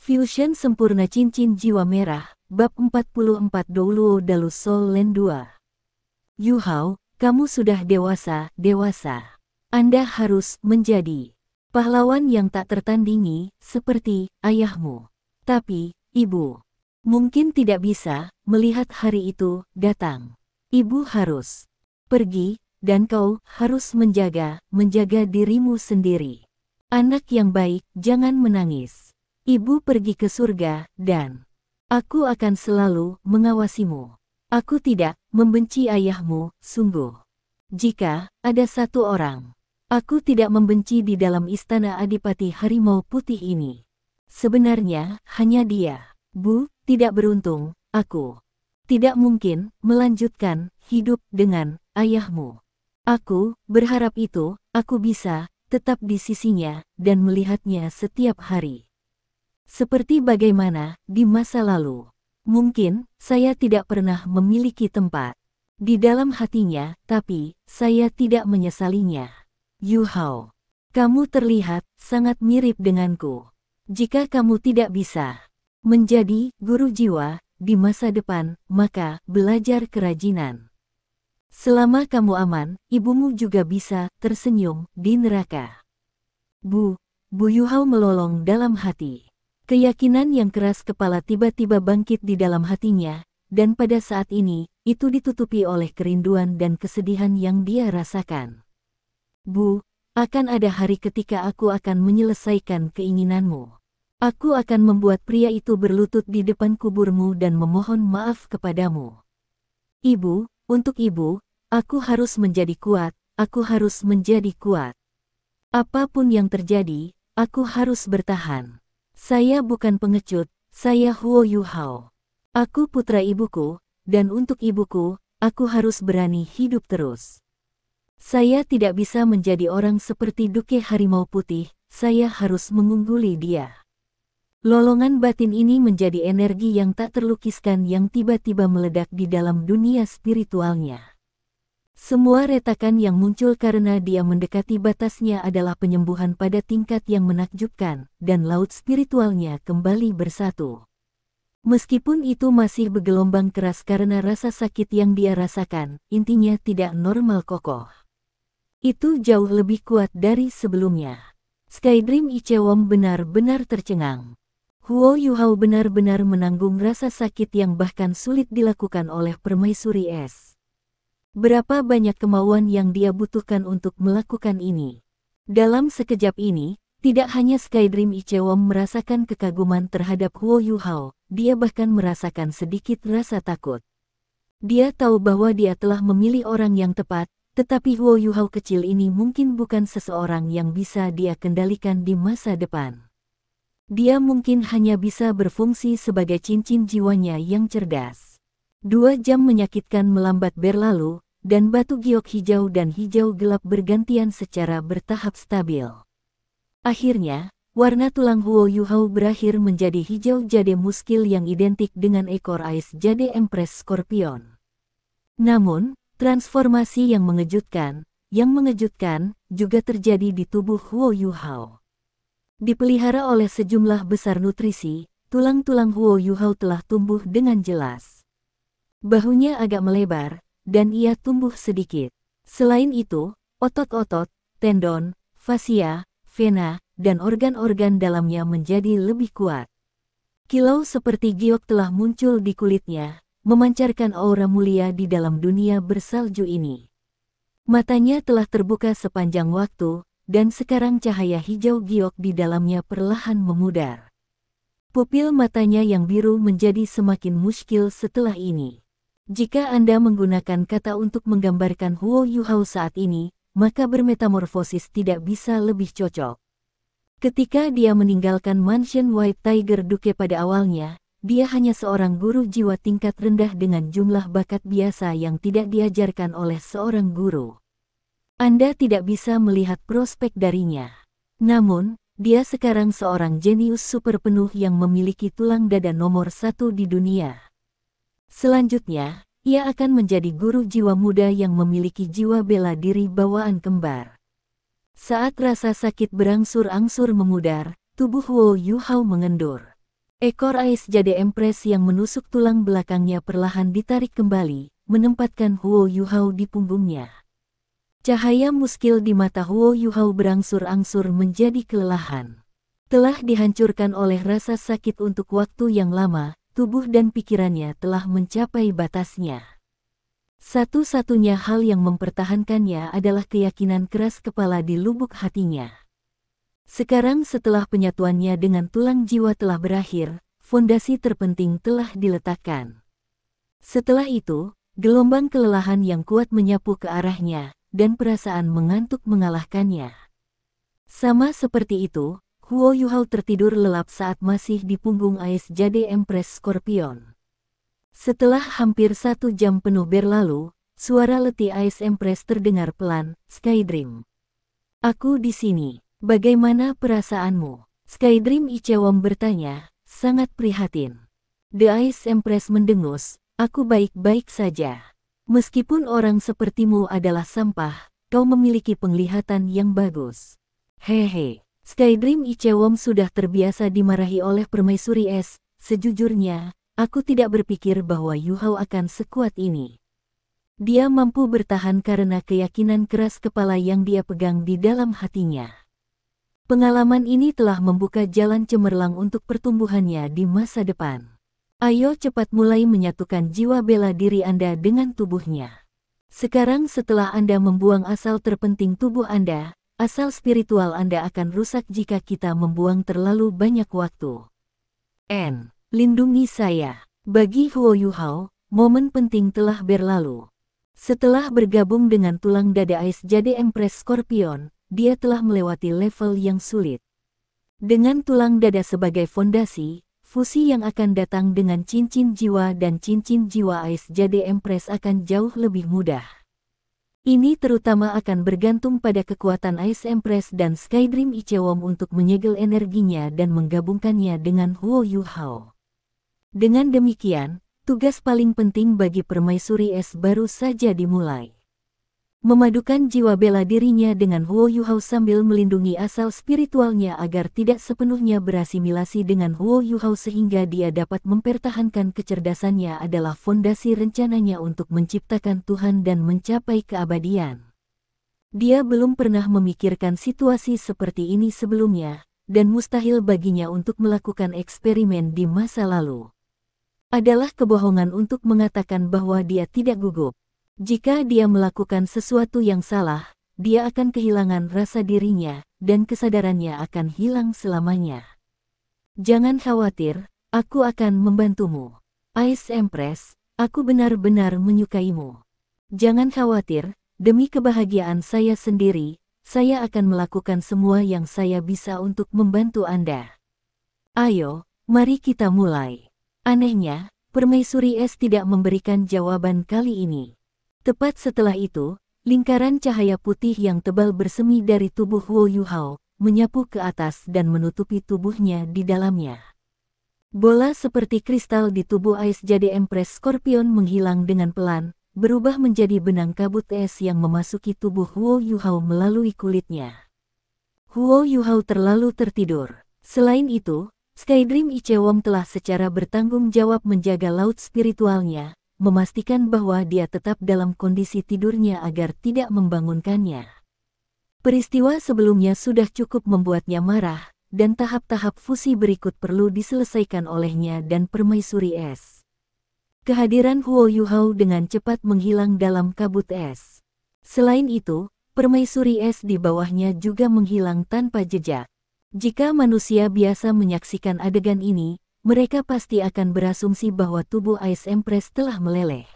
Fusion sempurna cincin jiwa merah, bab 44 Douluo Dalus Soul Land 2. Yu Hao, kamu sudah dewasa. Anda harus menjadi pahlawan yang tak tertandingi, seperti ayahmu. Tapi, Ibu, mungkin tidak bisa melihat hari itu datang. Ibu harus pergi, dan kau harus menjaga dirimu sendiri. Anak yang baik, jangan menangis. Ibu pergi ke surga, dan aku akan selalu mengawasimu. Aku tidak membenci ayahmu, sungguh. Jika ada satu orang, aku tidak membenci di dalam istana Adipati Harimau Putih ini. Sebenarnya, hanya dia. Bu, tidak beruntung, aku tidak mungkin melanjutkan hidup dengan ayahmu. Aku berharap aku bisa tetap di sisinya dan melihatnya setiap hari. Seperti bagaimana di masa lalu. Mungkin saya tidak pernah memiliki tempat di dalam hatinya, tapi saya tidak menyesalinya. Yu Hao, kamu terlihat sangat mirip denganku. Jika kamu tidak bisa menjadi guru jiwa di masa depan, maka belajar kerajinan. Selama kamu aman, ibumu juga bisa tersenyum di neraka. Bu Yu Hao melolong dalam hati. Keyakinan yang keras kepala tiba-tiba bangkit di dalam hatinya, dan pada saat ini, itu ditutupi oleh kerinduan dan kesedihan yang dia rasakan. Bu, akan ada hari ketika aku akan menyelesaikan keinginanmu. Aku akan membuat pria itu berlutut di depan kuburmu dan memohon maaf kepadamu. Ibu, untuk ibu, aku harus menjadi kuat, Apapun yang terjadi, aku harus bertahan. Saya bukan pengecut, saya Huo Yu Hao. Aku putra ibuku, dan untuk ibuku, aku harus berani hidup terus. Saya tidak bisa menjadi orang seperti Duke Harimau Putih, saya harus mengungguli dia. Lolongan batin ini menjadi energi yang tak terlukiskan yang tiba-tiba meledak di dalam dunia spiritualnya. Semua retakan yang muncul karena dia mendekati batasnya adalah penyembuhan pada tingkat yang menakjubkan, dan laut spiritualnya kembali bersatu. Meskipun itu masih bergelombang keras karena rasa sakit yang dia rasakan, intinya tidak normal kokoh. Itu jauh lebih kuat dari sebelumnya. Skydream Ichewon benar-benar tercengang. Huo Yu Hao benar-benar menanggung rasa sakit yang bahkan sulit dilakukan oleh permaisuri es. Berapa banyak kemauan yang dia butuhkan untuk melakukan ini. Dalam sekejap ini, tidak hanya Skydream Ichewon merasakan kekaguman terhadap Huo Yu Hao, dia bahkan merasakan sedikit rasa takut. Dia tahu bahwa dia telah memilih orang yang tepat, tetapi Huo Yu Hao kecil ini mungkin bukan seseorang yang bisa dia kendalikan di masa depan. Dia mungkin hanya bisa berfungsi sebagai cincin jiwanya yang cerdas. 2 jam menyakitkan melambat berlalu, dan batu giok hijau dan hijau gelap bergantian secara bertahap stabil. Akhirnya, warna tulang Huo Yu Hao berakhir menjadi hijau jade muskil yang identik dengan ekor ais jade Empress Scorpion. Namun, transformasi yang mengejutkan juga terjadi di tubuh Huo Yu Hao. Dipelihara oleh sejumlah besar nutrisi, tulang-tulang Huo Yu Hao telah tumbuh dengan jelas. Bahunya agak melebar, dan ia tumbuh sedikit. Selain itu, otot-otot, tendon, fasia, vena, dan organ-organ dalamnya menjadi lebih kuat. Kilau seperti giok telah muncul di kulitnya, memancarkan aura mulia di dalam dunia bersalju ini. Matanya telah terbuka sepanjang waktu, dan sekarang cahaya hijau giok di dalamnya perlahan memudar. Pupil matanya yang biru menjadi semakin muskil setelah ini. Jika Anda menggunakan kata untuk menggambarkan Huo Yu Hao saat ini, maka bermetamorfosis tidak bisa lebih cocok. Ketika dia meninggalkan mansion White Tiger Duke pada awalnya, dia hanya seorang guru jiwa tingkat rendah dengan jumlah bakat biasa yang tidak diajarkan oleh seorang guru. Anda tidak bisa melihat prospek darinya. Namun, dia sekarang seorang jenius super penuh yang memiliki tulang dada nomor 1 di dunia. Selanjutnya, ia akan menjadi guru jiwa muda yang memiliki jiwa bela diri bawaan kembar. Saat rasa sakit berangsur-angsur memudar, tubuh Huo Yu Hao mengendur. Ekor ais jade Empress yang menusuk tulang belakangnya perlahan ditarik kembali, menempatkan Huo Yuhao di punggungnya. Cahaya muskil di mata Huo Yuhao berangsur-angsur menjadi kelelahan. Telah dihancurkan oleh rasa sakit untuk waktu yang lama, tubuh dan pikirannya telah mencapai batasnya. Satu-satunya hal yang mempertahankannya adalah keyakinan keras kepala di lubuk hatinya. Sekarang setelah penyatuannya dengan tulang jiwa telah berakhir, fondasi terpenting telah diletakkan. Setelah itu, gelombang kelelahan yang kuat menyapu ke arahnya, dan perasaan mengantuk mengalahkannya. Sama seperti itu, Huo Yuhao tertidur lelap saat masih di punggung ais jade Empress Scorpion. Setelah hampir 1 jam penuh berlalu, suara letih ais Empress terdengar pelan, Skydream. Aku di sini. Bagaimana perasaanmu? Skydream Ichewon bertanya, sangat prihatin. The Ice Empress mendengus, aku baik-baik saja. Meskipun orang sepertimu adalah sampah, kau memiliki penglihatan yang bagus. Hehe, Skydream Ichewon sudah terbiasa dimarahi oleh permaisuri es. Sejujurnya, aku tidak berpikir bahwa Yuhao akan sekuat ini. Dia mampu bertahan karena keyakinan keras kepala yang dia pegang di dalam hatinya. Pengalaman ini telah membuka jalan cemerlang untuk pertumbuhannya di masa depan. Ayo cepat mulai menyatukan jiwa bela diri Anda dengan tubuhnya. Sekarang setelah Anda membuang asal terpenting tubuh Anda, asal spiritual Anda akan rusak jika kita membuang terlalu banyak waktu. Lindungi saya. Bagi Huo Yuhao, momen penting telah berlalu. Setelah bergabung dengan tulang dada ais jade Empress Scorpion, dia telah melewati level yang sulit. Dengan tulang dada sebagai fondasi, fusi yang akan datang dengan cincin jiwa dan cincin jiwa ais jade Empress akan jauh lebih mudah. Ini terutama akan bergantung pada kekuatan Ice Empress dan Skydream Ichewon untuk menyegel energinya dan menggabungkannya dengan Huo Yuhao. Dengan demikian, tugas paling penting bagi permaisuri es baru saja dimulai. Memadukan jiwa bela dirinya dengan Huo Yuhao sambil melindungi asal spiritualnya agar tidak sepenuhnya berasimilasi dengan Huo Yuhao sehingga dia dapat mempertahankan kecerdasannya adalah fondasi rencananya untuk menciptakan Tuhan dan mencapai keabadian. Dia belum pernah memikirkan situasi seperti ini sebelumnya, dan mustahil baginya untuk melakukan eksperimen di masa lalu. Adalah kebohongan untuk mengatakan bahwa dia tidak gugup. Jika dia melakukan sesuatu yang salah, dia akan kehilangan rasa dirinya, dan kesadarannya akan hilang selamanya. Jangan khawatir, aku akan membantumu. Ice Empress, aku benar-benar menyukaimu. Jangan khawatir, demi kebahagiaan saya sendiri, saya akan melakukan semua yang saya bisa untuk membantu Anda. Ayo, mari kita mulai. Anehnya, permaisuri es tidak memberikan jawaban kali ini. Tepat setelah itu, lingkaran cahaya putih yang tebal bersemi dari tubuh Huo Yuhao, menyapu ke atas dan menutupi tubuhnya di dalamnya. Bola seperti kristal di tubuh ais jade Empress Scorpion menghilang dengan pelan, berubah menjadi benang kabut es yang memasuki tubuh Huo Yuhao melalui kulitnya. Huo Yuhao terlalu tertidur. Selain itu, Skydream Ichewon telah secara bertanggung jawab menjaga laut spiritualnya, memastikan bahwa dia tetap dalam kondisi tidurnya agar tidak membangunkannya. Peristiwa sebelumnya sudah cukup membuatnya marah, dan tahap-tahap fusi berikut perlu diselesaikan olehnya dan permaisuri es. Kehadiran Huo Yuhao dengan cepat menghilang dalam kabut es. Selain itu, permaisuri es di bawahnya juga menghilang tanpa jejak. Jika manusia biasa menyaksikan adegan ini, mereka pasti akan berasumsi bahwa tubuh Ice Empress telah meleleh.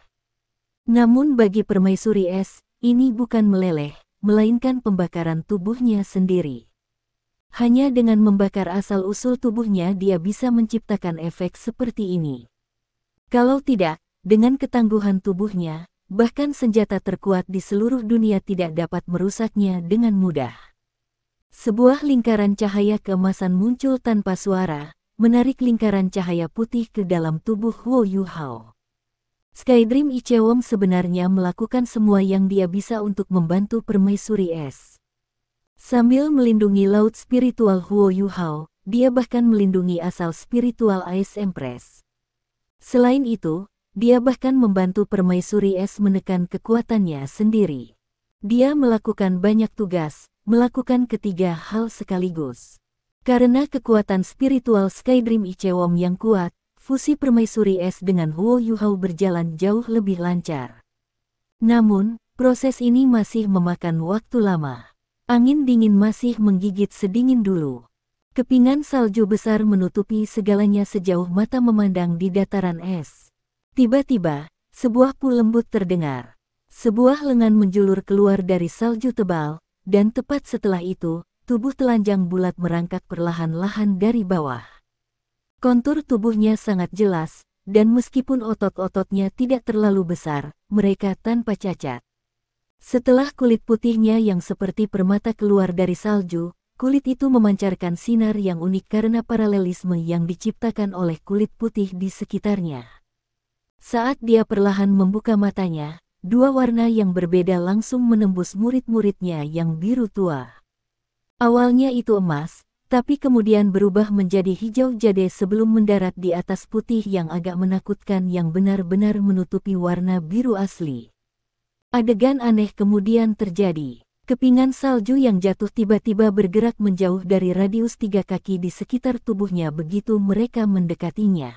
Namun bagi permaisuri es, ini bukan meleleh, melainkan pembakaran tubuhnya sendiri. Hanya dengan membakar asal-usul tubuhnya dia bisa menciptakan efek seperti ini. Kalau tidak, dengan ketangguhan tubuhnya, bahkan senjata terkuat di seluruh dunia tidak dapat merusaknya dengan mudah. Sebuah lingkaran cahaya keemasan muncul tanpa suara, menarik lingkaran cahaya putih ke dalam tubuh Huo Yuhao. Skydream Ichewon sebenarnya melakukan semua yang dia bisa untuk membantu permaisuri es. Sambil melindungi laut spiritual Huo Yuhao, dia bahkan melindungi asal spiritual Ice Empress. Selain itu, dia bahkan membantu Permaisuri Es menekan kekuatannya sendiri. Dia melakukan banyak tugas, melakukan ketiga hal sekaligus. Karena kekuatan spiritual Skydream Ichewom yang kuat, fusi Permaisuri Es dengan Huo Yuhao berjalan jauh lebih lancar. Namun, proses ini masih memakan waktu lama. Angin dingin masih menggigit sedingin dulu. Kepingan salju besar menutupi segalanya sejauh mata memandang di dataran es. Tiba-tiba, sebuah pu lembut terdengar. Sebuah lengan menjulur keluar dari salju tebal, dan tepat setelah itu, tubuh telanjang bulat merangkak perlahan-lahan dari bawah. Kontur tubuhnya sangat jelas, dan meskipun otot-ototnya tidak terlalu besar, mereka tanpa cacat. Setelah kulit putihnya yang seperti permata keluar dari salju, kulit itu memancarkan sinar yang unik karena paralelisme yang diciptakan oleh kulit putih di sekitarnya. Saat dia perlahan membuka matanya, dua warna yang berbeda langsung menembus murid-muridnya yang biru tua. Awalnya itu emas, tapi kemudian berubah menjadi hijau jade sebelum mendarat di atas putih yang agak menakutkan yang benar-benar menutupi warna biru asli. Adegan aneh kemudian terjadi. Kepingan salju yang jatuh tiba-tiba bergerak menjauh dari radius 3 kaki di sekitar tubuhnya begitu mereka mendekatinya.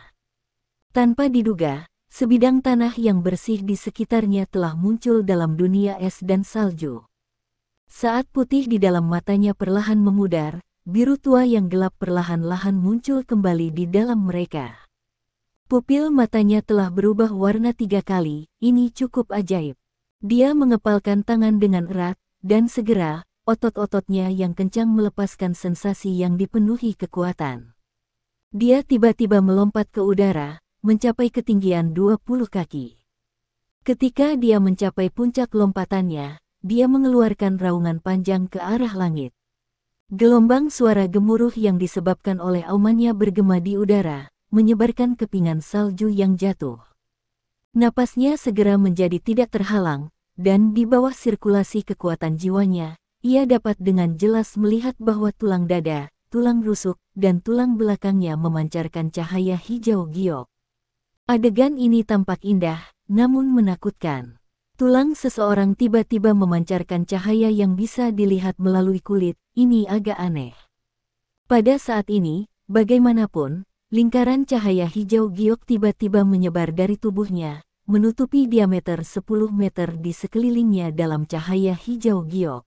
Tanpa diduga, sebidang tanah yang bersih di sekitarnya telah muncul dalam dunia es dan salju. Saat putih di dalam matanya perlahan memudar, biru tua yang gelap perlahan-lahan muncul kembali di dalam mereka. Pupil matanya telah berubah warna 3 kali, ini cukup ajaib. Dia mengepalkan tangan dengan erat, dan segera, otot-ototnya yang kencang melepaskan sensasi yang dipenuhi kekuatan. Dia tiba-tiba melompat ke udara, mencapai ketinggian 20 kaki. Ketika dia mencapai puncak lompatannya, dia mengeluarkan raungan panjang ke arah langit. Gelombang suara gemuruh yang disebabkan oleh aumannya bergema di udara, menyebarkan kepingan salju yang jatuh. Napasnya segera menjadi tidak terhalang, dan di bawah sirkulasi kekuatan jiwanya, ia dapat dengan jelas melihat bahwa tulang dada, tulang rusuk, dan tulang belakangnya memancarkan cahaya hijau giok. Adegan ini tampak indah, namun menakutkan. Tulang seseorang tiba-tiba memancarkan cahaya yang bisa dilihat melalui kulit, ini agak aneh. Pada saat ini, bagaimanapun, lingkaran cahaya hijau giok tiba-tiba menyebar dari tubuhnya, menutupi diameter 10 meter di sekelilingnya dalam cahaya hijau giok.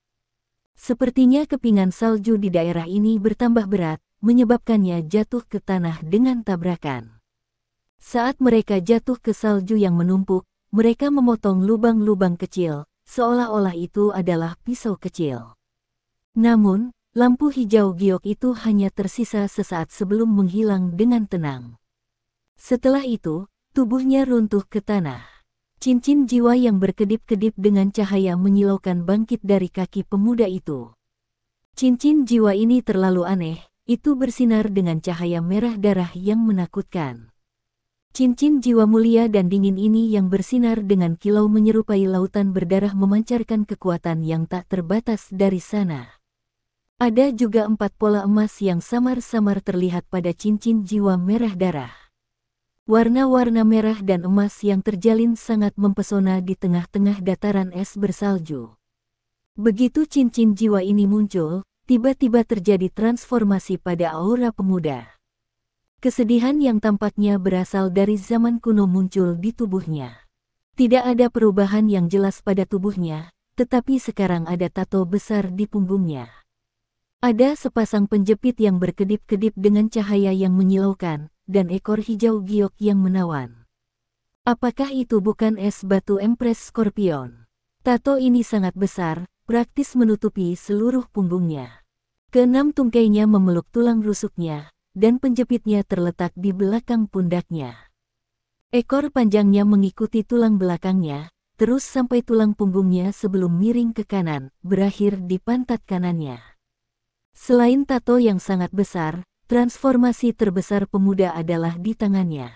Sepertinya kepingan salju di daerah ini bertambah berat, menyebabkannya jatuh ke tanah dengan tabrakan. Saat mereka jatuh ke salju yang menumpuk, mereka memotong lubang-lubang kecil, seolah-olah itu adalah pisau kecil. Namun, lampu hijau giok itu hanya tersisa sesaat sebelum menghilang dengan tenang. Setelah itu, tubuhnya runtuh ke tanah. Cincin jiwa yang berkedip-kedip dengan cahaya menyilaukan bangkit dari kaki pemuda itu. Cincin jiwa ini terlalu aneh, itu bersinar dengan cahaya merah darah yang menakutkan. Cincin jiwa mulia dan dingin ini yang bersinar dengan kilau menyerupai lautan berdarah memancarkan kekuatan yang tak terbatas dari sana. Ada juga 4 pola emas yang samar-samar terlihat pada cincin jiwa merah darah. Warna-warna merah dan emas yang terjalin sangat mempesona di tengah-tengah dataran es bersalju. Begitu cincin jiwa ini muncul, tiba-tiba terjadi transformasi pada aura pemuda. Kesedihan yang tampaknya berasal dari zaman kuno muncul di tubuhnya. Tidak ada perubahan yang jelas pada tubuhnya, tetapi sekarang ada tato besar di punggungnya. Ada sepasang penjepit yang berkedip-kedip dengan cahaya yang menyilaukan, dan ekor hijau giok yang menawan. Apakah itu bukan es batu Empress Scorpion? Tato ini sangat besar, praktis menutupi seluruh punggungnya. Keenam tungkainya memeluk tulang rusuknya, dan penjepitnya terletak di belakang pundaknya. Ekor panjangnya mengikuti tulang belakangnya, terus sampai tulang punggungnya sebelum miring ke kanan, berakhir di pantat kanannya. Selain tato yang sangat besar, transformasi terbesar pemuda adalah di tangannya.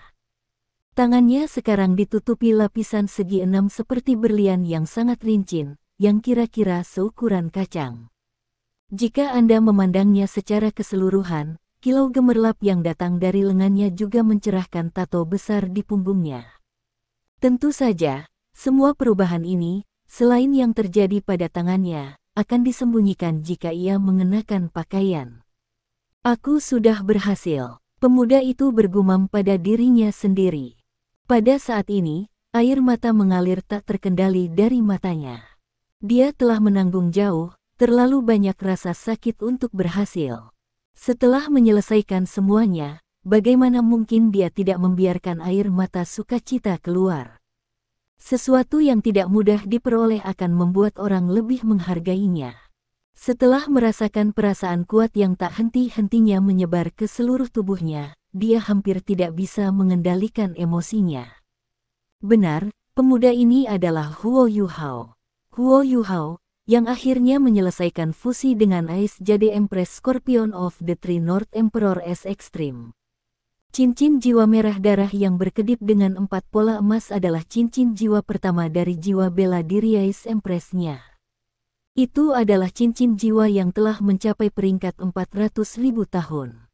Tangannya sekarang ditutupi lapisan segi 6 seperti berlian yang sangat lincin, yang kira-kira seukuran kacang. Jika Anda memandangnya secara keseluruhan, kilau gemerlap yang datang dari lengannya juga mencerahkan tato besar di punggungnya. Tentu saja, semua perubahan ini, selain yang terjadi pada tangannya, akan disembunyikan jika ia mengenakan pakaian. Aku sudah berhasil. Pemuda itu bergumam pada dirinya sendiri. Pada saat ini, air mata mengalir tak terkendali dari matanya. Dia telah menanggung jauh, terlalu banyak rasa sakit untuk berhasil. Setelah menyelesaikan semuanya, bagaimana mungkin dia tidak membiarkan air mata sukacita keluar? Sesuatu yang tidak mudah diperoleh akan membuat orang lebih menghargainya. Setelah merasakan perasaan kuat yang tak henti-hentinya menyebar ke seluruh tubuhnya, dia hampir tidak bisa mengendalikan emosinya. Benar, pemuda ini adalah Huo Yuhao. Huo Yuhao, yang akhirnya menyelesaikan fusi dengan Ais jadi Empress Scorpion of the Three North Emperor S Extreme. Cincin jiwa merah darah yang berkedip dengan 4 pola emas adalah cincin jiwa pertama dari jiwa bela diri Ais Empress-nya. Itu adalah cincin jiwa yang telah mencapai peringkat 400.000 tahun.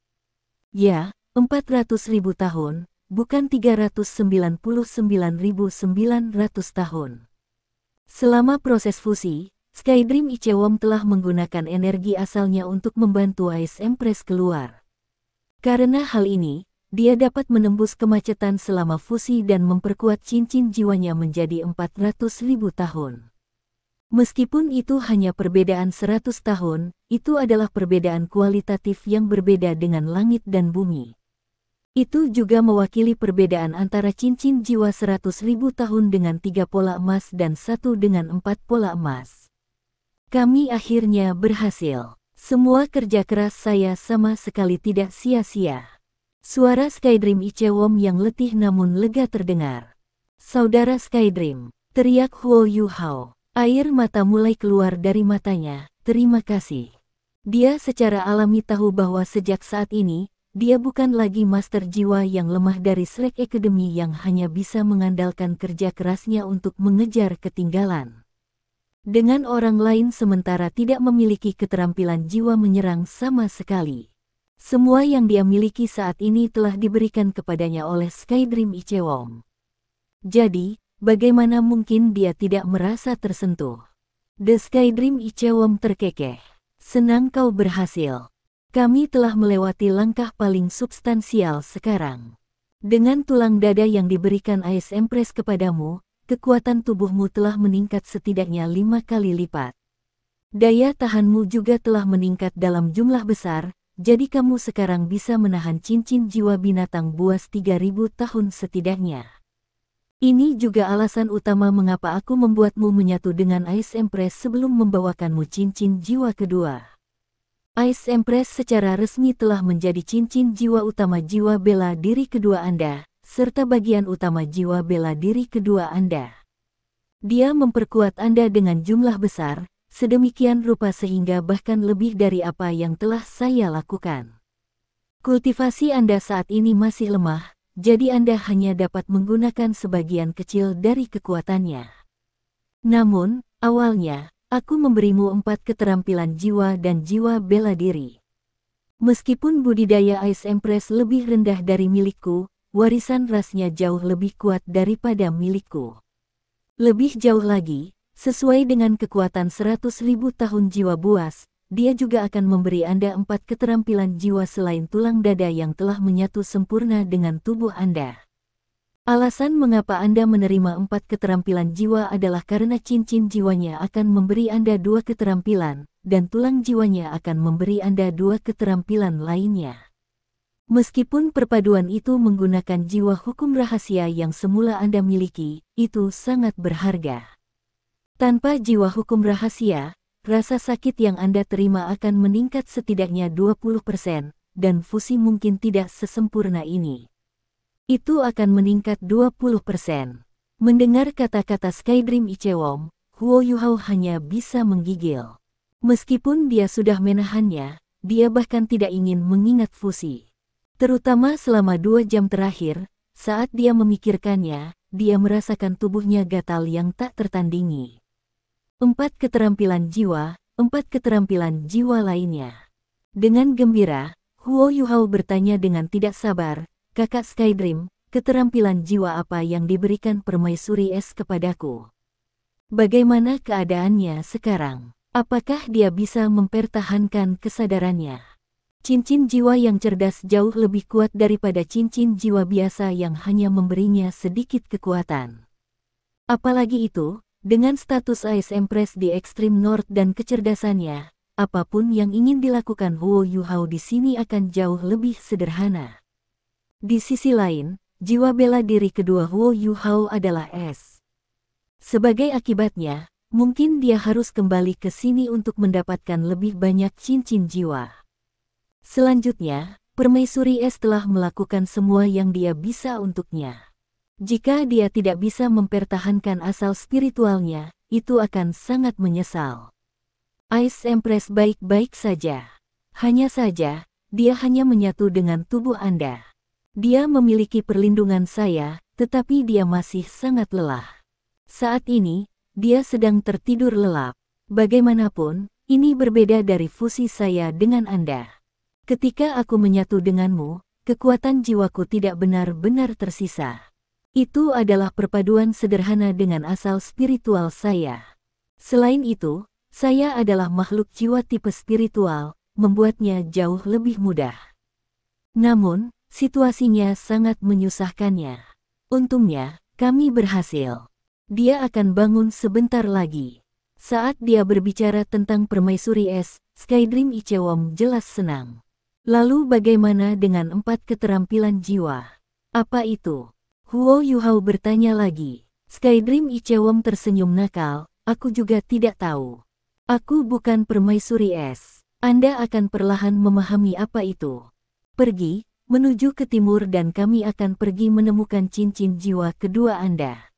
Ya, 400.000 tahun, bukan 399.900 tahun. Selama proses fusi, Skydream Ichewon telah menggunakan energi asalnya untuk membantu Ais Empress keluar. Karena hal ini, dia dapat menembus kemacetan selama fusi dan memperkuat cincin jiwanya menjadi 400.000 tahun. Meskipun itu hanya perbedaan 100 tahun, itu adalah perbedaan kualitatif yang berbeda dengan langit dan bumi. Itu juga mewakili perbedaan antara cincin jiwa 100.000 tahun dengan 3 pola emas dan 1 dengan 4 pola emas. Kami akhirnya berhasil. Semua kerja keras saya sama sekali tidak sia-sia. Suara Skydream Ichewon yang letih namun lega terdengar. Saudara Skydream, teriak Huo Yuhao. Air mata mulai keluar dari matanya. Terima kasih. Dia secara alami tahu bahwa sejak saat ini, dia bukan lagi master jiwa yang lemah dari Slack Academy yang hanya bisa mengandalkan kerja kerasnya untuk mengejar ketinggalan. Dengan orang lain sementara tidak memiliki keterampilan jiwa menyerang sama sekali. Semua yang dia miliki saat ini telah diberikan kepadanya oleh Skydream Ichewon. Jadi, bagaimana mungkin dia tidak merasa tersentuh? The Skydream Ichewon terkekeh. Senang kau berhasil. Kami telah melewati langkah paling substansial sekarang. Dengan tulang dada yang diberikan Ais Empress kepadamu, kekuatan tubuhmu telah meningkat setidaknya 5 kali lipat. Daya tahanmu juga telah meningkat dalam jumlah besar, jadi kamu sekarang bisa menahan cincin jiwa binatang buas 3.000 tahun setidaknya. Ini juga alasan utama mengapa aku membuatmu menyatu dengan Ais Empress sebelum membawakanmu cincin jiwa kedua. Ais Empress secara resmi telah menjadi cincin jiwa utama jiwa bela diri kedua Anda, serta bagian utama jiwa bela diri kedua Anda. Dia memperkuat Anda dengan jumlah besar, sedemikian rupa sehingga bahkan lebih dari apa yang telah saya lakukan. Kultivasi Anda saat ini masih lemah, jadi Anda hanya dapat menggunakan sebagian kecil dari kekuatannya. Namun, awalnya, aku memberimu 4 keterampilan jiwa dan jiwa bela diri. Meskipun budidaya Ais Empress lebih rendah dari milikku, warisan rasnya jauh lebih kuat daripada milikku. Lebih jauh lagi, sesuai dengan kekuatan 100.000 tahun jiwa buas, dia juga akan memberi Anda 4 keterampilan jiwa selain tulang dada yang telah menyatu sempurna dengan tubuh Anda. Alasan mengapa Anda menerima 4 keterampilan jiwa adalah karena cincin jiwanya akan memberi Anda 2 keterampilan, dan tulang jiwanya akan memberi Anda 2 keterampilan lainnya. Meskipun perpaduan itu menggunakan jiwa hukum rahasia yang semula Anda miliki, itu sangat berharga. Tanpa jiwa hukum rahasia, rasa sakit yang Anda terima akan meningkat setidaknya 20%, dan fusi mungkin tidak sesempurna ini. Itu akan meningkat 20%. Mendengar kata-kata Skydream Ichewon, Huo Yuhao hanya bisa menggigil. Meskipun dia sudah menahannya, dia bahkan tidak ingin mengingat fusi. Terutama selama 2 jam terakhir, saat dia memikirkannya, dia merasakan tubuhnya gatal yang tak tertandingi. 4 keterampilan jiwa, 4 keterampilan jiwa lainnya. Dengan gembira, Huo Yuhao bertanya dengan tidak sabar, "Kakak Skydream, keterampilan jiwa apa yang diberikan permaisuri es kepadaku? Bagaimana keadaannya sekarang? Apakah dia bisa mempertahankan kesadarannya?" Cincin jiwa yang cerdas jauh lebih kuat daripada cincin jiwa biasa yang hanya memberinya sedikit kekuatan. Apalagi itu, dengan status Ice Empress di Extreme North dan kecerdasannya, apapun yang ingin dilakukan Huo Yuhao di sini akan jauh lebih sederhana. Di sisi lain, jiwa bela diri kedua Huo Yuhao adalah es. Sebagai akibatnya, mungkin dia harus kembali ke sini untuk mendapatkan lebih banyak cincin jiwa. Selanjutnya, permaisuri es telah melakukan semua yang dia bisa untuknya. Jika dia tidak bisa mempertahankan asal spiritualnya, itu akan sangat menyesal. Ice Empress baik-baik saja. Hanya saja, dia hanya menyatu dengan tubuh Anda. Dia memiliki perlindungan saya, tetapi dia masih sangat lelah. Saat ini, dia sedang tertidur lelap. Bagaimanapun, ini berbeda dari fusi saya dengan Anda. Ketika aku menyatu denganmu, kekuatan jiwaku tidak benar-benar tersisa. Itu adalah perpaduan sederhana dengan asal spiritual saya. Selain itu, saya adalah makhluk jiwa tipe spiritual, membuatnya jauh lebih mudah. Namun, situasinya sangat menyusahkannya. Untungnya, kami berhasil. Dia akan bangun sebentar lagi. Saat dia berbicara tentang permaisuri es, Skydream Ichewon jelas senang. Lalu bagaimana dengan 4 keterampilan jiwa? Apa itu? Huo Yuhao bertanya lagi. Skydream Ichewon tersenyum nakal, "Aku juga tidak tahu. Aku bukan permaisuri es. Anda akan perlahan memahami apa itu. Pergi, menuju ke timur dan kami akan pergi menemukan cincin jiwa kedua Anda."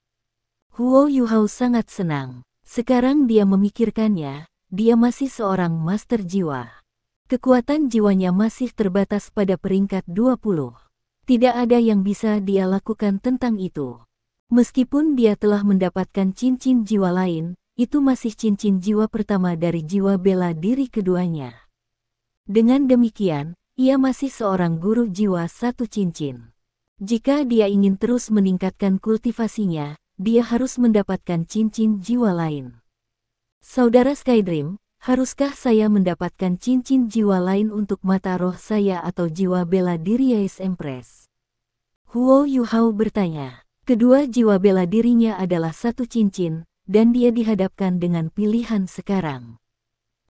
Huo Yuhao sangat senang. Sekarang dia memikirkannya, dia masih seorang master jiwa. Kekuatan jiwanya masih terbatas pada peringkat 20. Tidak ada yang bisa dia lakukan tentang itu. Meskipun dia telah mendapatkan cincin jiwa lain, itu masih cincin jiwa pertama dari jiwa bela diri keduanya. Dengan demikian, ia masih seorang guru jiwa 1 cincin. Jika dia ingin terus meningkatkan kultivasinya, dia harus mendapatkan cincin jiwa lain. Saudara Skydream, haruskah saya mendapatkan cincin jiwa lain untuk mata roh saya atau jiwa bela diri Ice Empress? Huo Yuhao bertanya. Kedua jiwa bela dirinya adalah 1 cincin, dan dia dihadapkan dengan pilihan sekarang.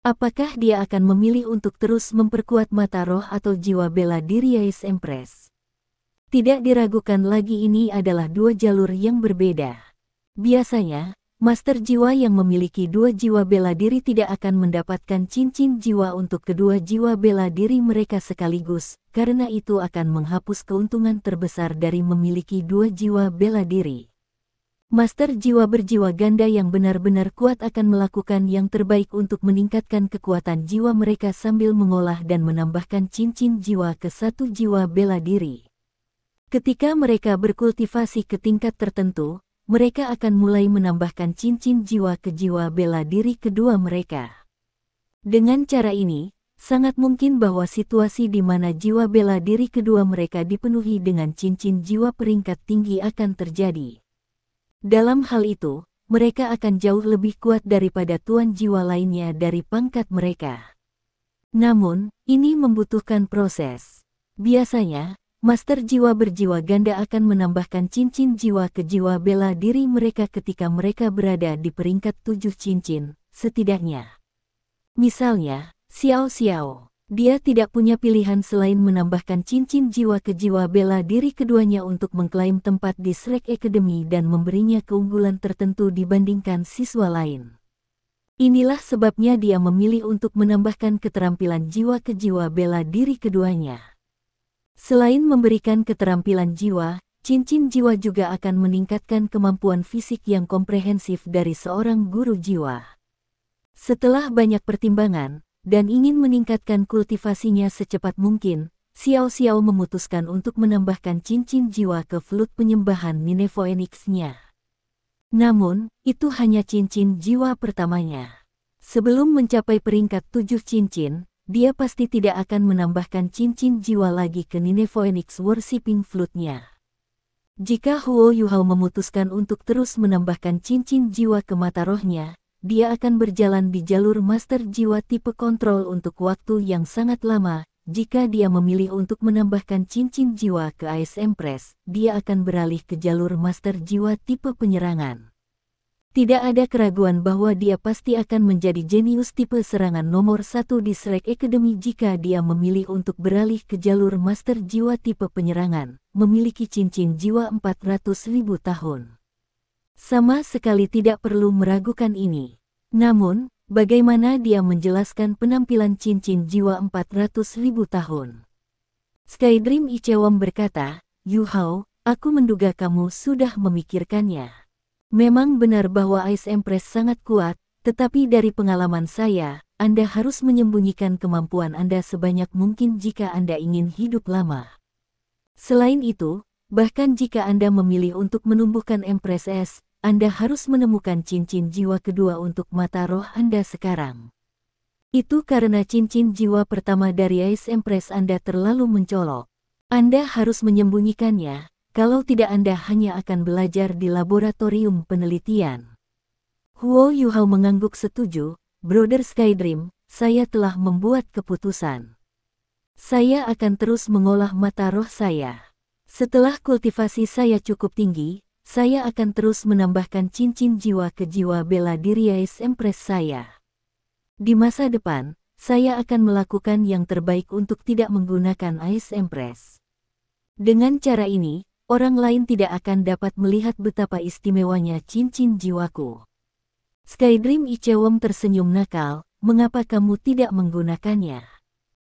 Apakah dia akan memilih untuk terus memperkuat mata roh atau jiwa bela diri Ice Empress? Tidak diragukan lagi, ini adalah 2 jalur yang berbeda. Biasanya, master jiwa yang memiliki 2 jiwa bela diri tidak akan mendapatkan cincin jiwa untuk kedua jiwa bela diri mereka sekaligus, karena itu akan menghapus keuntungan terbesar dari memiliki 2 jiwa bela diri. Master jiwa berjiwa ganda yang benar-benar kuat akan melakukan yang terbaik untuk meningkatkan kekuatan jiwa mereka sambil mengolah dan menambahkan cincin jiwa ke 1 jiwa bela diri. Ketika mereka berkultivasi ke tingkat tertentu, mereka akan mulai menambahkan cincin jiwa ke jiwa bela diri kedua mereka. Dengan cara ini, sangat mungkin bahwa situasi di mana jiwa bela diri kedua mereka dipenuhi dengan cincin jiwa peringkat tinggi akan terjadi. Dalam hal itu, mereka akan jauh lebih kuat daripada tuan jiwa lainnya dari pangkat mereka. Namun, ini membutuhkan proses. Biasanya, master jiwa berjiwa ganda akan menambahkan cincin jiwa ke jiwa bela diri mereka ketika mereka berada di peringkat 7 cincin, setidaknya. Misalnya, Xiao Xiao. Dia tidak punya pilihan selain menambahkan cincin jiwa ke jiwa bela diri keduanya untuk mengklaim tempat di Shrek Academy dan memberinya keunggulan tertentu dibandingkan siswa lain. Inilah sebabnya dia memilih untuk menambahkan keterampilan jiwa ke jiwa bela diri keduanya. Selain memberikan keterampilan jiwa, cincin jiwa juga akan meningkatkan kemampuan fisik yang komprehensif dari seorang guru jiwa. Setelah banyak pertimbangan, dan ingin meningkatkan kultivasinya secepat mungkin, Xiao Xiao memutuskan untuk menambahkan cincin jiwa ke flute penyembahan Ninephoenix-nya. Namun, itu hanya cincin jiwa pertamanya. Sebelum mencapai peringkat 7 cincin, dia pasti tidak akan menambahkan cincin jiwa lagi ke Nine Phoenix Worshipping Flute-nya. Jika Huo Yuhao memutuskan untuk terus menambahkan cincin jiwa ke mata rohnya, dia akan berjalan di jalur master jiwa tipe kontrol untuk waktu yang sangat lama. Jika dia memilih untuk menambahkan cincin jiwa ke Ice Empress, dia akan beralih ke jalur master jiwa tipe penyerangan. Tidak ada keraguan bahwa dia pasti akan menjadi jenius tipe serangan nomor 1 di Shrek Academy jika dia memilih untuk beralih ke jalur master jiwa tipe penyerangan, memiliki cincin jiwa 400.000 tahun. Sama sekali tidak perlu meragukan ini. Namun, bagaimana dia menjelaskan penampilan cincin jiwa 400.000 tahun? Skydream Ichewon berkata, Yuhao, aku menduga kamu sudah memikirkannya. Memang benar bahwa Ice Empress sangat kuat, tetapi dari pengalaman saya, Anda harus menyembunyikan kemampuan Anda sebanyak mungkin jika Anda ingin hidup lama. Selain itu, bahkan jika Anda memilih untuk menumbuhkan Empress S, Anda harus menemukan cincin jiwa kedua untuk mata roh Anda sekarang. Itu karena cincin jiwa pertama dari Ice Empress Anda terlalu mencolok. Anda harus menyembunyikannya, kalau tidak Anda hanya akan belajar di laboratorium penelitian. Huo Yuhao mengangguk setuju, Brother Skydream, saya telah membuat keputusan. Saya akan terus mengolah mata roh saya. Setelah kultivasi saya cukup tinggi, saya akan terus menambahkan cincin jiwa ke jiwa bela diri Ice Empress saya. Di masa depan, saya akan melakukan yang terbaik untuk tidak menggunakan Ice Empress. Dengan cara ini, orang lain tidak akan dapat melihat betapa istimewanya cincin jiwaku. Skydream Ichewon tersenyum nakal, mengapa kamu tidak menggunakannya?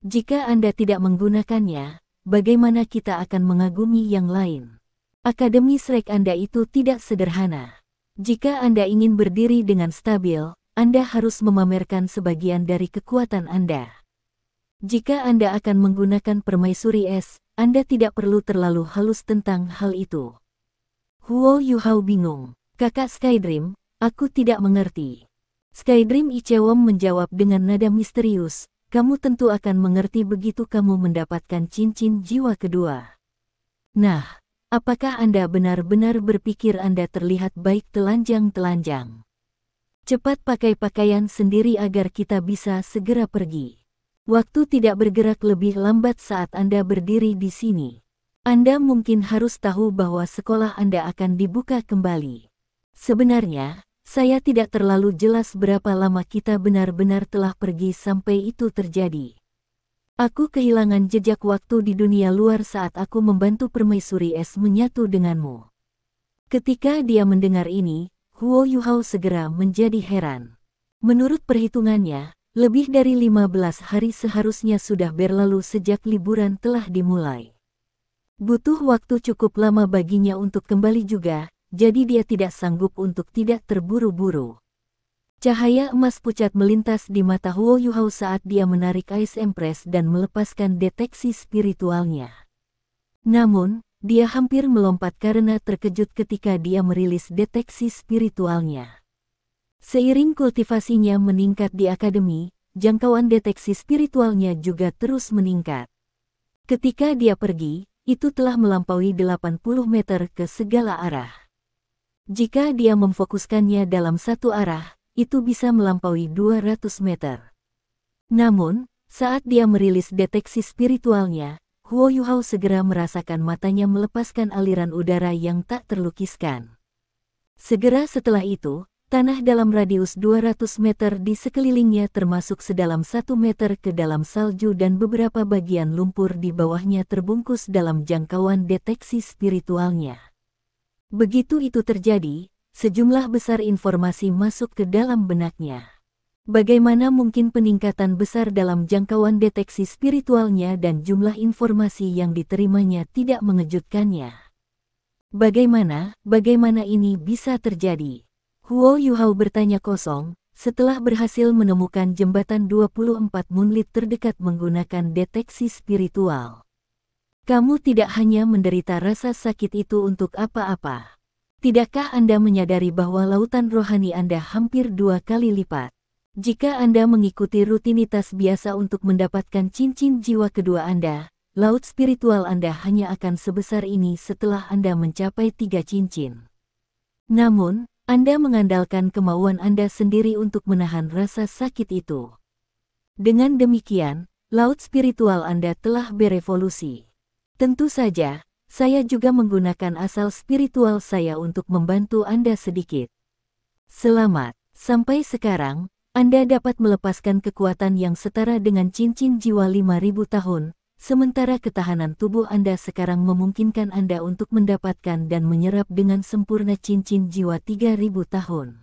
Jika Anda tidak menggunakannya, bagaimana kita akan mengagumi yang lain? Akademi Shrek Anda itu tidak sederhana. Jika Anda ingin berdiri dengan stabil, Anda harus memamerkan sebagian dari kekuatan Anda. Jika Anda akan menggunakan permaisuri es, Anda tidak perlu terlalu halus tentang hal itu. Huo Yuhao bingung. Kakak Skydream, aku tidak mengerti. Skydream Ichewon menjawab dengan nada misterius, kamu tentu akan mengerti begitu kamu mendapatkan cincin jiwa kedua. Nah, apakah Anda benar-benar berpikir Anda terlihat baik telanjang-telanjang? Cepat pakai pakaian sendiri agar kita bisa segera pergi. Waktu tidak bergerak lebih lambat saat Anda berdiri di sini. Anda mungkin harus tahu bahwa sekolah Anda akan dibuka kembali. Sebenarnya, saya tidak terlalu jelas berapa lama kita benar-benar telah pergi sampai itu terjadi. Aku kehilangan jejak waktu di dunia luar saat aku membantu permaisuri es menyatu denganmu. Ketika dia mendengar ini, Huo Yuhao segera menjadi heran. Menurut perhitungannya, lebih dari 15 hari seharusnya sudah berlalu sejak liburan telah dimulai. Butuh waktu cukup lama baginya untuk kembali juga, jadi dia tidak sanggup untuk tidak terburu-buru. Cahaya emas pucat melintas di mata Huo Yuhao saat dia menarik Ice Empress dan melepaskan deteksi spiritualnya. Namun, dia hampir melompat karena terkejut ketika dia merilis deteksi spiritualnya. Seiring kultivasinya meningkat di akademi, jangkauan deteksi spiritualnya juga terus meningkat. Ketika dia pergi, itu telah melampaui 80 meter ke segala arah. Jika dia memfokuskannya dalam satu arah, itu bisa melampaui 200 meter. Namun, saat dia merilis deteksi spiritualnya, Huo Yuhao segera merasakan matanya melepaskan aliran udara yang tak terlukiskan. Segera setelah itu, tanah dalam radius 200 meter di sekelilingnya termasuk sedalam 1 meter ke dalam salju dan beberapa bagian lumpur di bawahnya terbungkus dalam jangkauan deteksi spiritualnya. Begitu itu terjadi, sejumlah besar informasi masuk ke dalam benaknya. Bagaimana mungkin peningkatan besar dalam jangkauan deteksi spiritualnya dan jumlah informasi yang diterimanya tidak mengejutkannya? Bagaimana ini bisa terjadi? Huo Yuhao bertanya kosong, setelah berhasil menemukan jembatan 24 moonlit terdekat menggunakan deteksi spiritual. Kamu tidak hanya menderita rasa sakit itu untuk apa-apa. Tidakkah Anda menyadari bahwa lautan rohani Anda hampir 2 kali lipat? Jika Anda mengikuti rutinitas biasa untuk mendapatkan cincin jiwa kedua Anda, laut spiritual Anda hanya akan sebesar ini setelah Anda mencapai 3 cincin. Namun, Anda mengandalkan kemauan Anda sendiri untuk menahan rasa sakit itu. Dengan demikian, laut spiritual Anda telah berevolusi. Tentu saja, saya juga menggunakan asal spiritual saya untuk membantu Anda sedikit. Selamat, sampai sekarang, Anda dapat melepaskan kekuatan yang setara dengan cincin jiwa 5.000 tahun, sementara ketahanan tubuh Anda sekarang memungkinkan Anda untuk mendapatkan dan menyerap dengan sempurna cincin jiwa 3.000 tahun.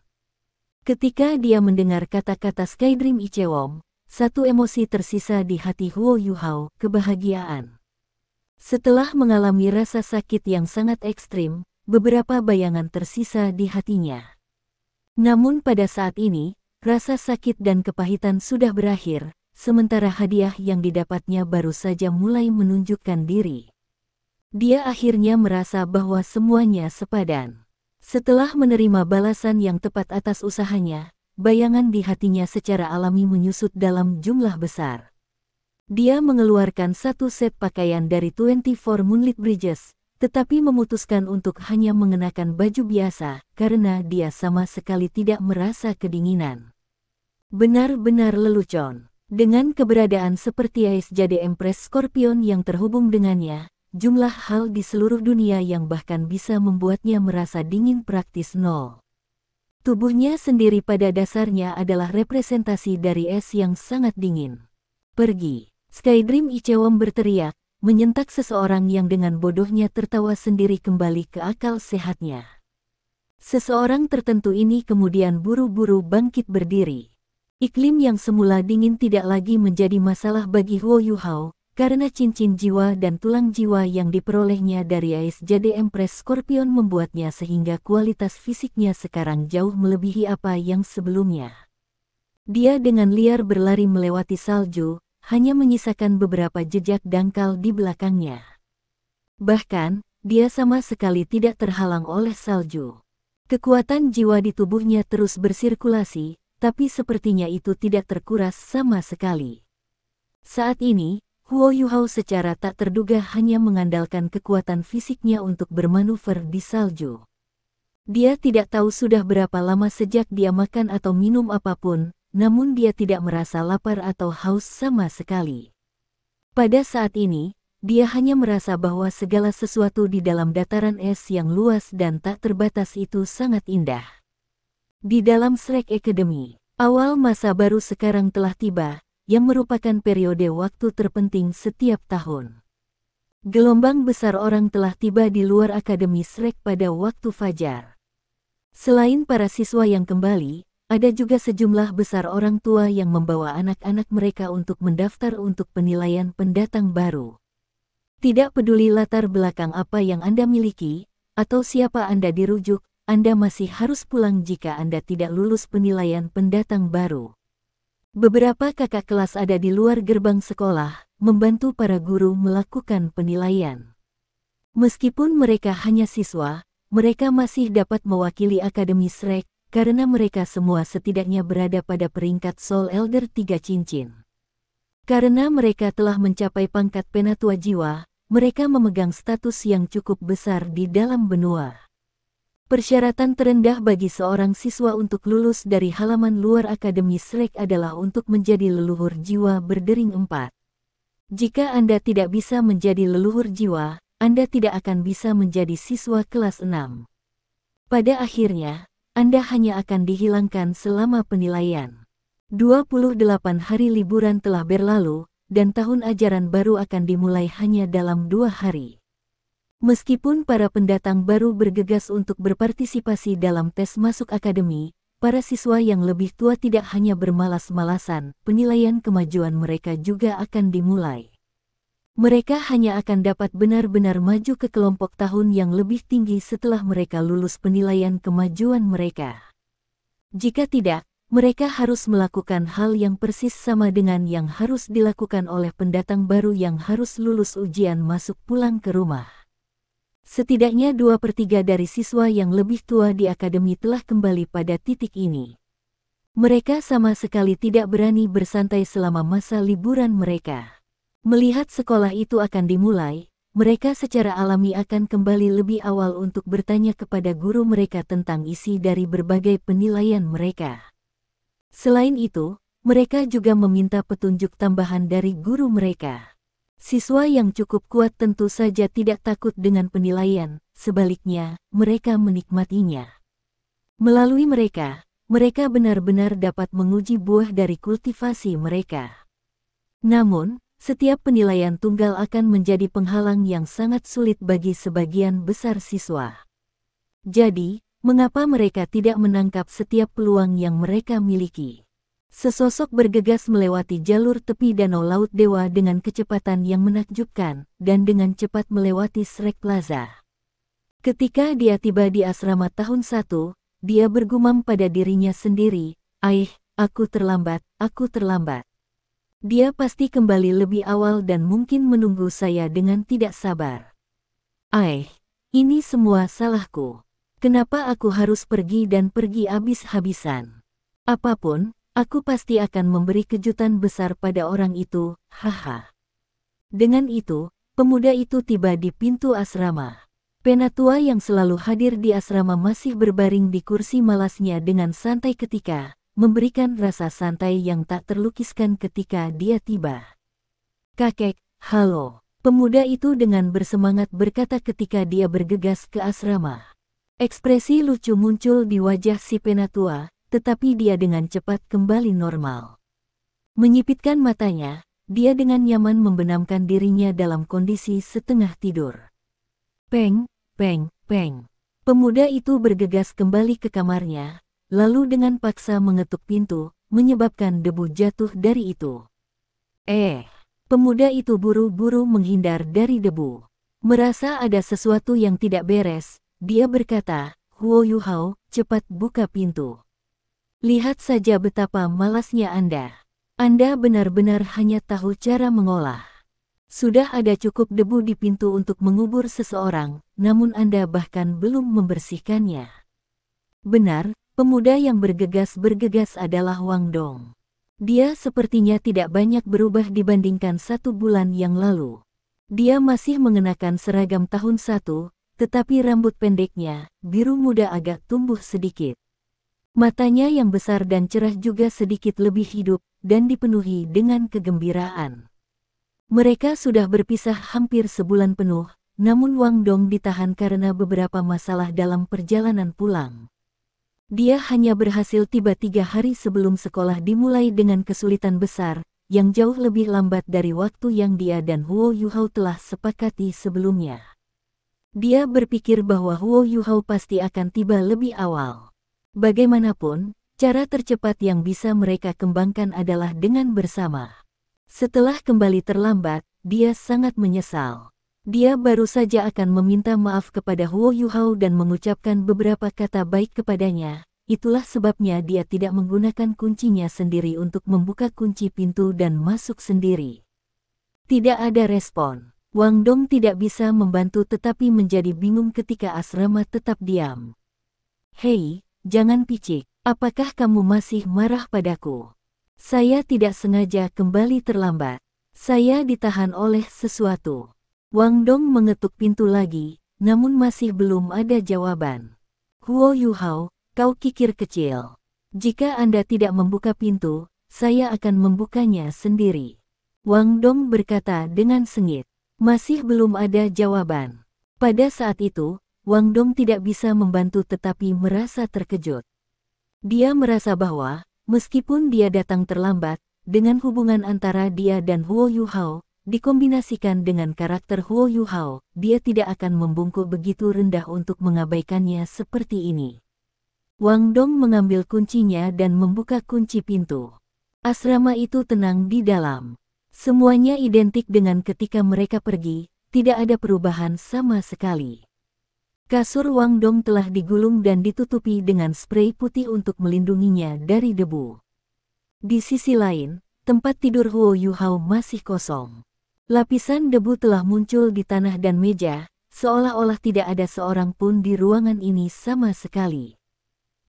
Ketika dia mendengar kata-kata Skydream Ichewom, satu emosi tersisa di hati Huo Yuhao, kebahagiaan. Setelah mengalami rasa sakit yang sangat ekstrim, beberapa bayangan tersisa di hatinya. Namun pada saat ini, rasa sakit dan kepahitan sudah berakhir, sementara hadiah yang didapatnya baru saja mulai menunjukkan diri. Dia akhirnya merasa bahwa semuanya sepadan. Setelah menerima balasan yang tepat atas usahanya, bayangan di hatinya secara alami menyusut dalam jumlah besar. Dia mengeluarkan satu set pakaian dari 24 Moonlit Bridges, tetapi memutuskan untuk hanya mengenakan baju biasa karena dia sama sekali tidak merasa kedinginan. Benar-benar lelucon. Dengan keberadaan seperti Ais Jade Empress Scorpion yang terhubung dengannya, jumlah hal di seluruh dunia yang bahkan bisa membuatnya merasa dingin praktis nol. Tubuhnya sendiri pada dasarnya adalah representasi dari es yang sangat dingin. Pergi! Skydream Ichewom berteriak, menyentak seseorang yang dengan bodohnya tertawa sendiri kembali ke akal sehatnya. Seseorang tertentu ini kemudian buru-buru bangkit berdiri. Iklim yang semula dingin tidak lagi menjadi masalah bagi Huo Yuhao, karena cincin jiwa dan tulang jiwa yang diperolehnya dari Ais Jade Empress Scorpion membuatnya sehingga kualitas fisiknya sekarang jauh melebihi apa yang sebelumnya. Dia dengan liar berlari melewati salju, hanya menyisakan beberapa jejak dangkal di belakangnya. Bahkan, dia sama sekali tidak terhalang oleh salju. Kekuatan jiwa di tubuhnya terus bersirkulasi, tapi sepertinya itu tidak terkuras sama sekali. Saat ini, Huo Yuhao secara tak terduga hanya mengandalkan kekuatan fisiknya untuk bermanuver di salju. Dia tidak tahu sudah berapa lama sejak dia makan atau minum apapun, namun dia tidak merasa lapar atau haus sama sekali. Pada saat ini, dia hanya merasa bahwa segala sesuatu di dalam dataran es yang luas dan tak terbatas itu sangat indah. Di dalam Shrek Academy, awal masa baru sekarang telah tiba, yang merupakan periode waktu terpenting setiap tahun. Gelombang besar orang telah tiba di luar Akademi Shrek pada waktu fajar. Selain para siswa yang kembali, ada juga sejumlah besar orang tua yang membawa anak-anak mereka untuk mendaftar untuk penilaian pendatang baru. Tidak peduli latar belakang apa yang Anda miliki, atau siapa Anda dirujuk, Anda masih harus pulang jika Anda tidak lulus penilaian pendatang baru. Beberapa kakak kelas ada di luar gerbang sekolah, membantu para guru melakukan penilaian. Meskipun mereka hanya siswa, mereka masih dapat mewakili Akademi Shrek, karena mereka semua setidaknya berada pada peringkat Soul Elder 3 cincin. Karena mereka telah mencapai pangkat penatua jiwa, mereka memegang status yang cukup besar di dalam benua. Persyaratan terendah bagi seorang siswa untuk lulus dari halaman luar Akademi Shrek adalah untuk menjadi leluhur jiwa berdering 4. Jika Anda tidak bisa menjadi leluhur jiwa, Anda tidak akan bisa menjadi siswa kelas 6. Pada akhirnya, Anda hanya akan dihilangkan selama penilaian. 28 hari liburan telah berlalu, dan tahun ajaran baru akan dimulai hanya dalam 2 hari. Meskipun para pendatang baru bergegas untuk berpartisipasi dalam tes masuk akademi, para siswa yang lebih tua tidak hanya bermalas-malasan, penilaian kemajuan mereka juga akan dimulai. Mereka hanya akan dapat benar-benar maju ke kelompok tahun yang lebih tinggi setelah mereka lulus penilaian kemajuan mereka. Jika tidak, mereka harus melakukan hal yang persis sama dengan yang harus dilakukan oleh pendatang baru yang harus lulus ujian masuk pulang ke rumah. Setidaknya 2/3 dari siswa yang lebih tua di akademi telah kembali pada titik ini. Mereka sama sekali tidak berani bersantai selama masa liburan mereka. Melihat sekolah itu akan dimulai, mereka secara alami akan kembali lebih awal untuk bertanya kepada guru mereka tentang isi dari berbagai penilaian mereka. Selain itu, mereka juga meminta petunjuk tambahan dari guru mereka. Siswa yang cukup kuat tentu saja tidak takut dengan penilaian, sebaliknya, mereka menikmatinya. Melalui mereka benar-benar dapat menguji buah dari kultivasi mereka. Namun, setiap penilaian tunggal akan menjadi penghalang yang sangat sulit bagi sebagian besar siswa. Jadi, mengapa mereka tidak menangkap setiap peluang yang mereka miliki? Sesosok bergegas melewati jalur tepi Danau Laut Dewa dengan kecepatan yang menakjubkan, dan dengan cepat melewati Shrek Plaza. Ketika dia tiba di asrama tahun 1, dia bergumam pada dirinya sendiri, aku terlambat. Dia pasti kembali lebih awal dan mungkin menunggu saya dengan tidak sabar. Ini semua salahku. Kenapa aku harus pergi dan pergi habis-habisan? Apapun, aku pasti akan memberi kejutan besar pada orang itu, haha. Dengan itu, pemuda itu tiba di pintu asrama. Penatua yang selalu hadir di asrama masih berbaring di kursi malasnya dengan santai ketika, memberikan rasa santai yang tak terlukiskan ketika dia tiba. Kakek, halo. Pemuda itu dengan bersemangat berkata ketika dia bergegas ke asrama. Ekspresi lucu muncul di wajah si penatua, tetapi dia dengan cepat kembali normal. Menyipitkan matanya, dia dengan nyaman membenamkan dirinya dalam kondisi setengah tidur. Peng. Pemuda itu bergegas kembali ke kamarnya, lalu dengan paksa mengetuk pintu, menyebabkan debu jatuh dari itu. Pemuda itu buru-buru menghindar dari debu. Merasa ada sesuatu yang tidak beres, dia berkata, Huo Yuhao, cepat buka pintu. Lihat saja betapa malasnya Anda. Anda benar-benar hanya tahu cara mengolah. Sudah ada cukup debu di pintu untuk mengubur seseorang, namun Anda bahkan belum membersihkannya. Benar, pemuda yang bergegas adalah Wang Dong. Dia sepertinya tidak banyak berubah dibandingkan 1 bulan yang lalu. Dia masih mengenakan seragam tahun 1, tetapi rambut pendeknya, biru muda agak tumbuh sedikit. Matanya yang besar dan cerah juga sedikit lebih hidup, dan dipenuhi dengan kegembiraan. Mereka sudah berpisah hampir sebulan penuh, namun Wang Dong ditahan karena beberapa masalah dalam perjalanan pulang. Dia hanya berhasil tiba 3 hari sebelum sekolah dimulai dengan kesulitan besar, yang jauh lebih lambat dari waktu yang dia dan Huo Yuhao telah sepakati sebelumnya. Dia berpikir bahwa Huo Yuhao pasti akan tiba lebih awal. Bagaimanapun, cara tercepat yang bisa mereka kembangkan adalah dengan bersama. Setelah kembali terlambat, dia sangat menyesal. Dia baru saja akan meminta maaf kepada Huo Yuhao dan mengucapkan beberapa kata baik kepadanya. Itulah sebabnya dia tidak menggunakan kuncinya sendiri untuk membuka kunci pintu dan masuk sendiri. Tidak ada respon. Wang Dong tidak bisa membantu tetapi menjadi bingung ketika asrama tetap diam. Hei, jangan picik. Apakah kamu masih marah padaku? Saya tidak sengaja kembali terlambat. Saya ditahan oleh sesuatu. Wang Dong mengetuk pintu lagi, namun masih belum ada jawaban. Huo Yuhao, kau kikir kecil. Jika Anda tidak membuka pintu, saya akan membukanya sendiri. Wang Dong berkata dengan sengit. Masih belum ada jawaban. Pada saat itu, Wang Dong tidak bisa membantu tetapi merasa terkejut. Dia merasa bahwa, meskipun dia datang terlambat, dengan hubungan antara dia dan Huo Yuhao, dikombinasikan dengan karakter Huo Yuhao, dia tidak akan membungkuk begitu rendah untuk mengabaikannya seperti ini. Wang Dong mengambil kuncinya dan membuka kunci pintu. Asrama itu tenang di dalam. Semuanya identik dengan ketika mereka pergi, tidak ada perubahan sama sekali. Kasur Wang Dong telah digulung dan ditutupi dengan sprei putih untuk melindunginya dari debu. Di sisi lain, tempat tidur Huo Yuhao masih kosong. Lapisan debu telah muncul di tanah dan meja, seolah-olah tidak ada seorang pun di ruangan ini sama sekali.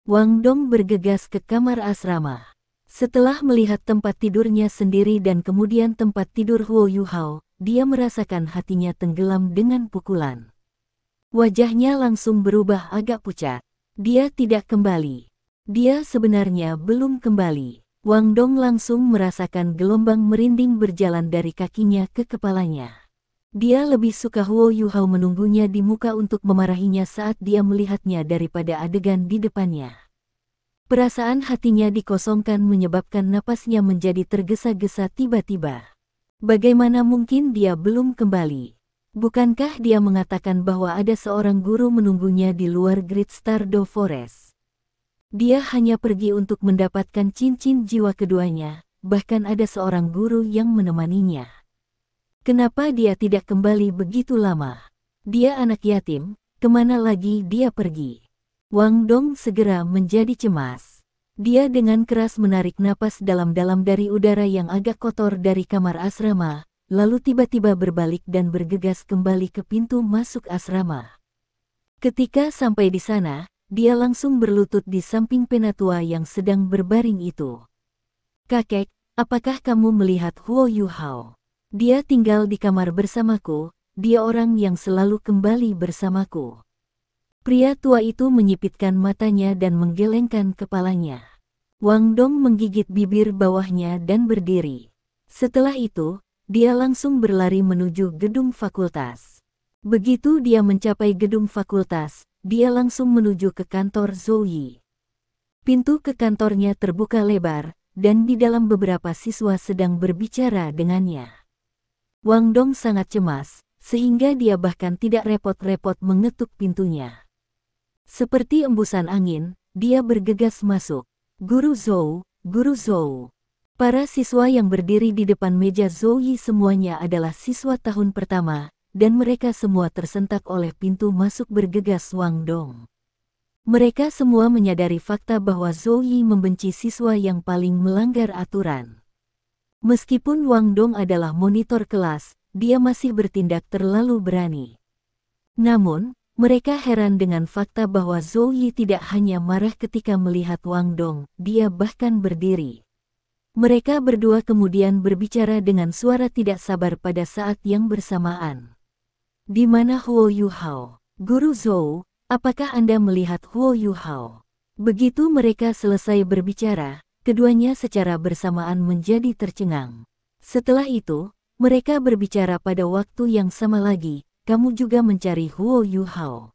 Wang Dong bergegas ke kamar asrama. Setelah melihat tempat tidurnya sendiri dan kemudian tempat tidur Huo Yuhao, dia merasakan hatinya tenggelam dengan pukulan. Wajahnya langsung berubah agak pucat. Dia tidak kembali. Dia sebenarnya belum kembali. Wang Dong langsung merasakan gelombang merinding berjalan dari kakinya ke kepalanya. Dia lebih suka Huo Yuhao menunggunya di muka untuk memarahinya saat dia melihatnya daripada adegan di depannya. Perasaan hatinya dikosongkan menyebabkan napasnya menjadi tergesa-gesa tiba-tiba. Bagaimana mungkin dia belum kembali? Bukankah dia mengatakan bahwa ada seorang guru menunggunya di luar Great Stardew Forest? Dia hanya pergi untuk mendapatkan cincin jiwa keduanya, bahkan ada seorang guru yang menemaninya. Kenapa dia tidak kembali begitu lama? Dia anak yatim, kemana lagi dia pergi? Wang Dong segera menjadi cemas. Dia dengan keras menarik napas dalam-dalam dari udara yang agak kotor dari kamar asrama, lalu tiba-tiba berbalik dan bergegas kembali ke pintu masuk asrama. Ketika sampai di sana, dia langsung berlutut di samping penatua yang sedang berbaring itu. "Kakek, apakah kamu melihat Huo Yuhao? Dia tinggal di kamar bersamaku, dia orang yang selalu kembali bersamaku." Pria tua itu menyipitkan matanya dan menggelengkan kepalanya. Wang Dong menggigit bibir bawahnya dan berdiri. Setelah itu, dia langsung berlari menuju gedung fakultas. Begitu dia mencapai gedung fakultas, dia langsung menuju ke kantor Zhou Yi. Pintu ke kantornya terbuka lebar, dan di dalam beberapa siswa sedang berbicara dengannya. Wang Dong sangat cemas, sehingga dia bahkan tidak repot-repot mengetuk pintunya. Seperti embusan angin, dia bergegas masuk. "Guru Zhou, Guru Zhou." Para siswa yang berdiri di depan meja Zhou Yi semuanya adalah siswa tahun pertama, dan mereka semua tersentak oleh pintu masuk bergegas Wang Dong. Mereka semua menyadari fakta bahwa Zhou Yi membenci siswa yang paling melanggar aturan. Meskipun Wang Dong adalah monitor kelas, dia masih bertindak terlalu berani. Namun, mereka heran dengan fakta bahwa Zhou Yi tidak hanya marah ketika melihat Wang Dong, dia bahkan berdiri. Mereka berdua kemudian berbicara dengan suara tidak sabar pada saat yang bersamaan. "Di mana Huo Yuhao? Guru Zhou, apakah Anda melihat Huo Yuhao?" Begitu mereka selesai berbicara, keduanya secara bersamaan menjadi tercengang. Setelah itu, mereka berbicara pada waktu yang sama lagi. "Kamu juga mencari Huo Yuhao?"